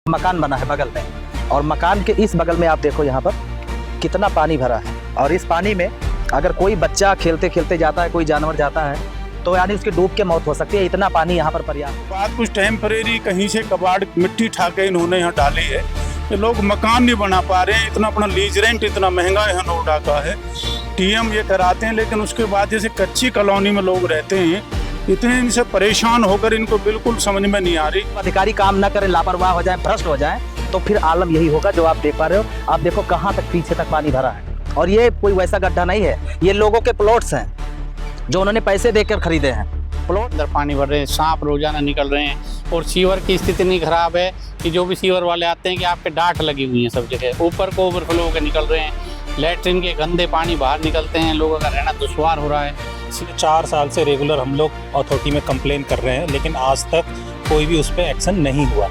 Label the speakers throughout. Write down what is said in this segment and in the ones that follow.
Speaker 1: मकान बना है बगल में, और मकान के इस बगल में आप देखो यहाँ पर कितना पानी भरा है। और इस पानी में अगर कोई बच्चा खेलते खेलते जाता है, कोई जानवर जाता है, तो यानी उसकी डूब के मौत हो सकती है। इतना पानी यहाँ पर पर्याप्त।
Speaker 2: बात कुछ टेम्परेरी कहीं से कबाड़ मिट्टी ठाके इन्होंने यहाँ डाली है। ये लोग मकान नहीं बना पा रहे हैं, इतना अपना लीज रेंट इतना महंगा यहाँ नोएडा का है। टीएम ये कराते हैं, लेकिन उसके बाद जैसे कच्ची कॉलोनी में लोग रहते हैं, इतने इनसे परेशान होकर इनको बिल्कुल समझ में नहीं आ रही।
Speaker 1: अधिकारी काम न करें, लापरवाह हो जाए, भ्रष्ट हो जाए, तो फिर आलम यही होगा जो आप देख पा रहे हो। आप देखो कहाँ तक पीछे तक पानी भरा है, और ये कोई वैसा गड्ढा नहीं है, ये लोगों के प्लॉट्स हैं जो उन्होंने पैसे देकर खरीदे हैं। प्लॉट
Speaker 3: अंदर पानी भर रहे हैं, सांप रोजाना निकल रहे हैं, और सीवर की स्थिति इतनी खराब है कि जो भी सीवर वाले आते हैं कि आपके डांट लगी हुई है सब जगह, ऊपर को ओवरफ्लो होकर निकल रहे हैं, लैट्रिन के गंदे पानी बाहर निकलते हैं, लोगों का रहना दुश्वार हो रहा है।
Speaker 4: 4 साल से रेगुलर हम लोग अथॉरिटी में कंप्लेन कर रहे हैं, लेकिन आज तक कोई भी उस पर एक्शन नहीं हुआ।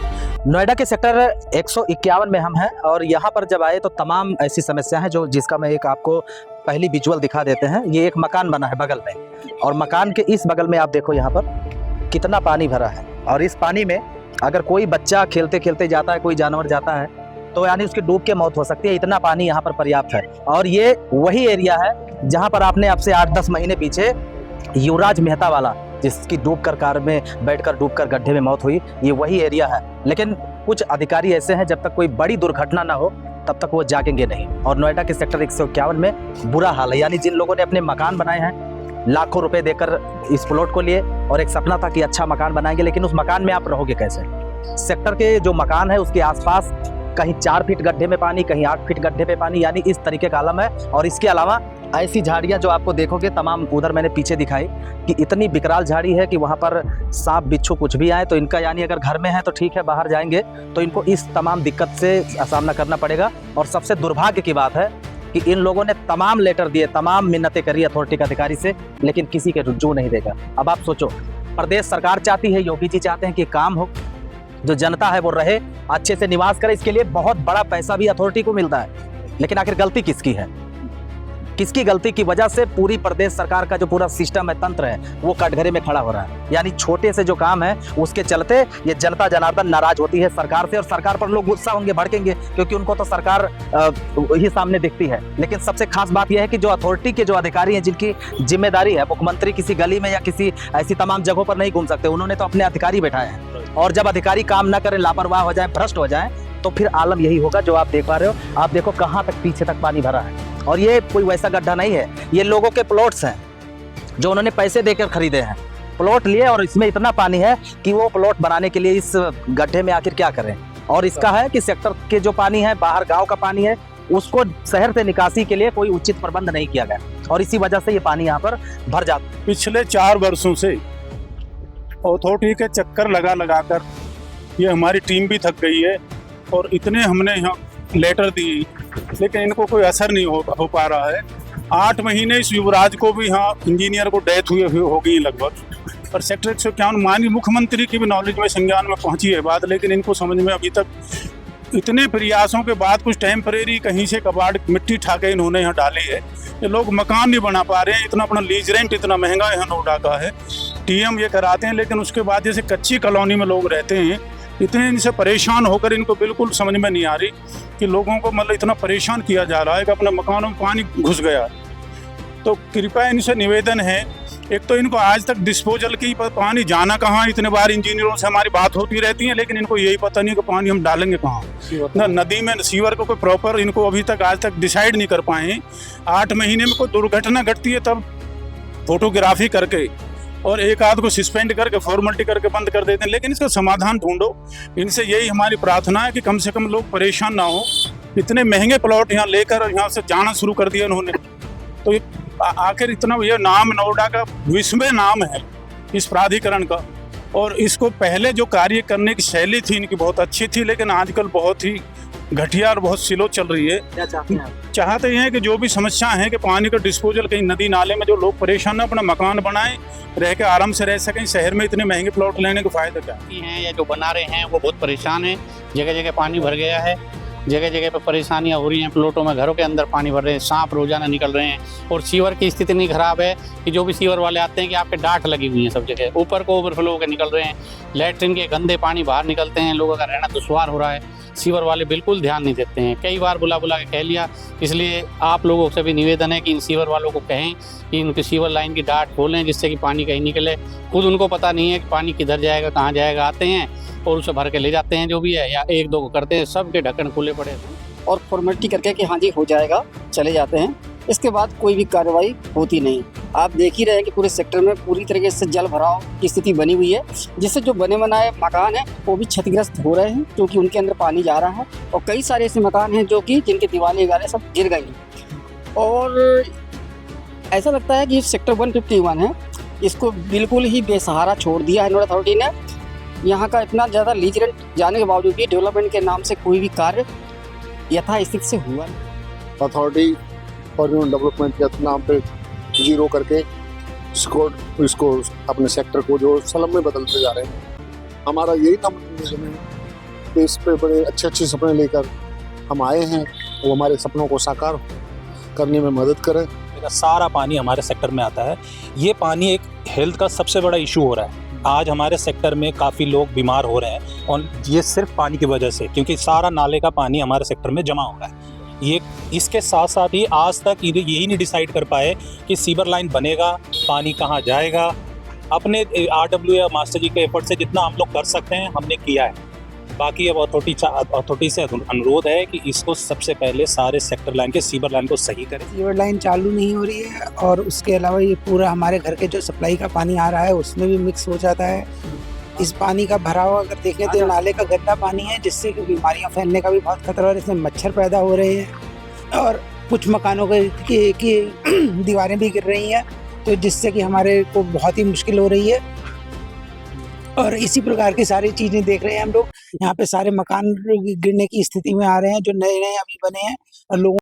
Speaker 1: नोएडा के सेक्टर 151 में हम हैं, और यहाँ पर जब आए तो तमाम ऐसी समस्या हैं जिसका मैं एक आपको पहली विजुअल दिखा देते हैं। ये एक मकान बना है बगल में, और मकान के इस बगल में आप देखो यहाँ पर कितना पानी भरा है। और इस पानी में अगर कोई बच्चा खेलते खेलते जाता है, कोई जानवर जाता है, तो यानी उसकी डूब के मौत हो सकती है। इतना पानी यहाँ पर पर्याप्त है। और ये वही एरिया है जहाँ पर आपने अब से 8-10 महीने पीछे युवराज मेहता वाला, जिसकी डूबकर कार में बैठकर डूबकर गड्ढे में मौत हुई, ये वही एरिया है। लेकिन कुछ अधिकारी ऐसे हैं, जब तक कोई बड़ी दुर्घटना ना हो तब तक वो जागेंगे नहीं। और नोएडा के सेक्टर 151 में बुरा हाल है। यानी जिन लोगों ने अपने मकान बनाए हैं, लाखों रुपए देकर इस प्लॉट को लिए, और एक सपना था कि अच्छा मकान बनाएंगे, लेकिन उस मकान में आप रहोगे कैसे? सेक्टर के जो मकान है उसके आसपास कहीं 4 फीट गड्ढे में पानी, कहीं 8 फीट गड्ढे पे पानी, यानी इस तरीके का आलम है। और इसके अलावा ऐसी झाड़ियाँ जो आपको देखोगे तमाम, उधर मैंने पीछे दिखाई कि इतनी विकराल झाड़ी है कि वहाँ पर सांप बिच्छू कुछ भी आए तो इनका, यानी अगर घर में है तो ठीक है, बाहर जाएंगे तो इनको इस तमाम दिक्कत से सामना करना पड़ेगा। और सबसे दुर्भाग्य की बात है कि इन लोगों ने तमाम लेटर दिए, तमाम मिन्नतें करी अथॉरिटी के अधिकारी से, लेकिन किसी के रुजू नहीं देगा। अब आप सोचो, प्रदेश सरकार चाहती है, योगी जी चाहते हैं कि काम हो, जो जनता है वो रहे, अच्छे से निवास करे, इसके लिए बहुत बड़ा पैसा भी अथॉरिटी को मिलता है। लेकिन आखिर गलती किसकी है? किसकी गलती की वजह से पूरी प्रदेश सरकार का जो पूरा सिस्टम है, तंत्र है, वो कटघरे में खड़ा हो रहा है? यानी छोटे से जो काम है उसके चलते ये जनता जनार्दन नाराज होती है सरकार से, और सरकार पर लोग गुस्सा होंगे, भड़केंगे, क्योंकि उनको तो सरकार ही सामने दिखती है। लेकिन सबसे खास बात यह है कि जो अथॉरिटी के जो अधिकारी हैं, जिनकी जिम्मेदारी है, मुख्यमंत्री किसी गली में या किसी ऐसी तमाम जगहों पर नहीं घूम सकते, उन्होंने तो अपने अधिकारी बैठाए हैं। और जब अधिकारी काम ना करें, लापरवाह हो जाए, भ्रष्ट हो जाए, तो फिर आलम यही होगा जो आप देख पा रहे हो। आप देखो कहाँ तक पीछे तक पानी भरा है, और ये कोई वैसा गड्ढा नहीं है, ये लोगों के प्लॉट्स हैं जो उन्होंने पैसे देकर खरीदे हैं। प्लॉट लिए और इसमें इतना पानी है कि वो प्लॉट बनाने के लिए इस गड्ढे में आखिर क्या करें। और इसका है कि सेक्टर के जो पानी है, बाहर गांव का पानी है, उसको शहर से निकासी के लिए कोई उचित प्रबंध नहीं किया गया, और इसी वजह से ये पानी यहाँ पर भर जाता।
Speaker 2: पिछले 4 वर्षों से अथॉरिटी के चक्कर लगा कर ये हमारी टीम भी थक गई है, और इतने हमने यहाँ लेटर दिए, लेकिन इनको कोई असर नहीं हो पा रहा है। 8 महीने इस युवराज को भी यहाँ इंजीनियर को डेथ हुए हो गई लगभग, और सेक्टर 151 माननीय मुख्यमंत्री की भी नॉलेज में, संज्ञान में पहुंची है बात, लेकिन इनको समझ में अभी तक, इतने प्रयासों के बाद कुछ टेम्परेरी कहीं से कबाड़ मिट्टी ठाके इन्होंने यहाँ डाली है। ये लोग मकान नहीं बना पा रहे हैं, इतना अपना लीज रेंट इतना महंगा यहाँ नोएडा का है। टीएम ये कराते हैं, लेकिन उसके बाद जैसे कच्ची कॉलोनी में लोग रहते हैं, इतने इनसे परेशान होकर इनको बिल्कुल समझ में नहीं आ रही कि लोगों को मतलब इतना परेशान किया जा रहा है कि अपने मकानों में पानी घुस गया। तो कृपया इनसे निवेदन है, एक तो इनको आज तक डिस्पोजल की पानी जाना कहाँ, इतने बार इंजीनियरों से हमारी बात होती रहती है, लेकिन इनको यही पता नहीं कि पानी हम डालेंगे कहाँ। ना नदी में सीवर को कोई प्रॉपर, इनको अभी तक आज तक डिसाइड नहीं कर पाए। 8 महीने में कोई दुर्घटना घटती है तब फोटोग्राफी करके और एक आध को सस्पेंड करके, फॉर्मेलिटी करके बंद कर देते हैं, लेकिन इसका समाधान ढूंढो। इनसे यही हमारी प्रार्थना है कि कम से कम लोग परेशान ना हो। इतने महंगे प्लॉट यहाँ लेकर यहाँ से जाना शुरू कर दिया इन्होंने, तो आखिर इतना ये नाम नोएडा का विश्व में नाम है इस प्राधिकरण का, और इसको पहले जो कार्य करने की शैली थी इनकी बहुत अच्छी थी, लेकिन आजकल बहुत ही घटिया और बहुत स्लो चल रही है।
Speaker 1: क्या चाहते हैं?
Speaker 2: चाहते हैं कि जो भी समस्या है कि पानी का डिस्पोजल कहीं नदी नाले में, जो लोग परेशान है, अपना मकान बनाएं, रह के आराम से रह सकें। शहर में इतने महंगे प्लॉट लेने का फायदा क्या
Speaker 3: हैं या जो बना रहे हैं वो बहुत परेशान हैं, जगह जगह पानी भर गया है। जगह जगह पर परेशानियां हो रही हैं, प्लॉटों में घरों के अंदर पानी भर रहे हैं, सांप रोजाना निकल रहे हैं और सीवर की स्थिति इतनी खराब है कि जो भी सीवर वाले आते हैं कि आपके डांठ लगी हुई हैं सब जगह, ऊपर को ओवरफ्लो के निकल रहे हैं, लैट्रिन के गंदे पानी बाहर निकलते हैं, लोगों का रहना दुश्वार हो रहा है। सीवर वाले बिल्कुल ध्यान नहीं देते हैं, कई बार बुला बुला के कह लिया। इसलिए आप लोगों से भी निवेदन है कि इन सीवर वालों को कहें कि इनकी सीवर लाइन की डांठ खोलें जिससे कि पानी कहीं निकले। खुद उनको पता नहीं है कि पानी किधर जाएगा, कहाँ जाएगा, आते हैं और उसे भर के ले जाते हैं जो भी है, या एक दो को करते हैं, सबके ढक्कन खुले पड़े हैं
Speaker 5: और फॉर्मेलिटी करके कि हाँ जी हो जाएगा, चले जाते हैं। इसके बाद कोई भी कार्रवाई होती नहीं। आप देख ही रहे हैं कि पूरे सेक्टर में पूरी तरीके से जल भराव की स्थिति बनी हुई है, जिससे जो बने बनाए मकान हैं वो भी क्षतिग्रस्त हो रहे हैं क्योंकि उनके अंदर पानी जा रहा है। और कई सारे ऐसे मकान हैं जो कि जिनके दीवारें वगैरह सब गिर गई हैं। और ऐसा लगता है कि सेक्टर 151 है, इसको बिल्कुल ही बेसहारा छोड़ दिया है नोडल अथॉरिटी ने। यहाँ का इतना ज़्यादा लीज रेंट जाने के बावजूद भी डेवलपमेंट के नाम से कोई भी कार्य यथास्थिति से हुआ नहीं।
Speaker 6: अथॉरिटी और डेवलपमेंट के नाम पे जीरो करके इसको अपने सेक्टर को जो स्लम में बदलते जा रहे हैं। हमारा यही निवेदन है कि इस पे बड़े अच्छे अच्छे सपने लेकर हम आए हैं, वो हमारे सपनों को साकार करने में मदद करें।
Speaker 4: मेरा सारा पानी हमारे सेक्टर में आता है। ये पानी एक हेल्थ का सबसे बड़ा इशू हो रहा है। आज हमारे सेक्टर में काफ़ी लोग बीमार हो रहे हैं और ये सिर्फ पानी की वजह से, क्योंकि सारा नाले का पानी हमारे सेक्टर में जमा हो रहा है। ये इसके साथ साथ ही आज तक यही नहीं डिसाइड कर पाए कि सीवर लाइन बनेगा, पानी कहाँ जाएगा। अपने RW या मास्टर जी के एफर्ट से जितना हम लोग कर सकते हैं हमने किया है। बाकी अब अथॉरिटी से अनुरोध है कि इसको सबसे पहले सारे सेक्टर लाइन के सीवर लाइन को सही करें।
Speaker 7: सीवर लाइन चालू नहीं हो रही है और उसके अलावा ये पूरा हमारे घर के जो सप्लाई का पानी आ रहा है उसमें भी मिक्स हो जाता है। इस पानी का भराव अगर देखें तो नाले का गंदा पानी है, जिससे कि बीमारियां फैलने का भी बहुत खतरा है। इसमें मच्छर पैदा हो रहे हैं और कुछ मकानों की दीवारें भी गिर रही हैं, तो जिससे कि हमारे को बहुत ही मुश्किल हो रही है। और इसी प्रकार की सारी चीज़ें देख रहे हैं हम लोग। यहाँ पे सारे मकान गिरने की स्थिति में आ रहे हैं जो नए नए अभी बने हैं और लोगों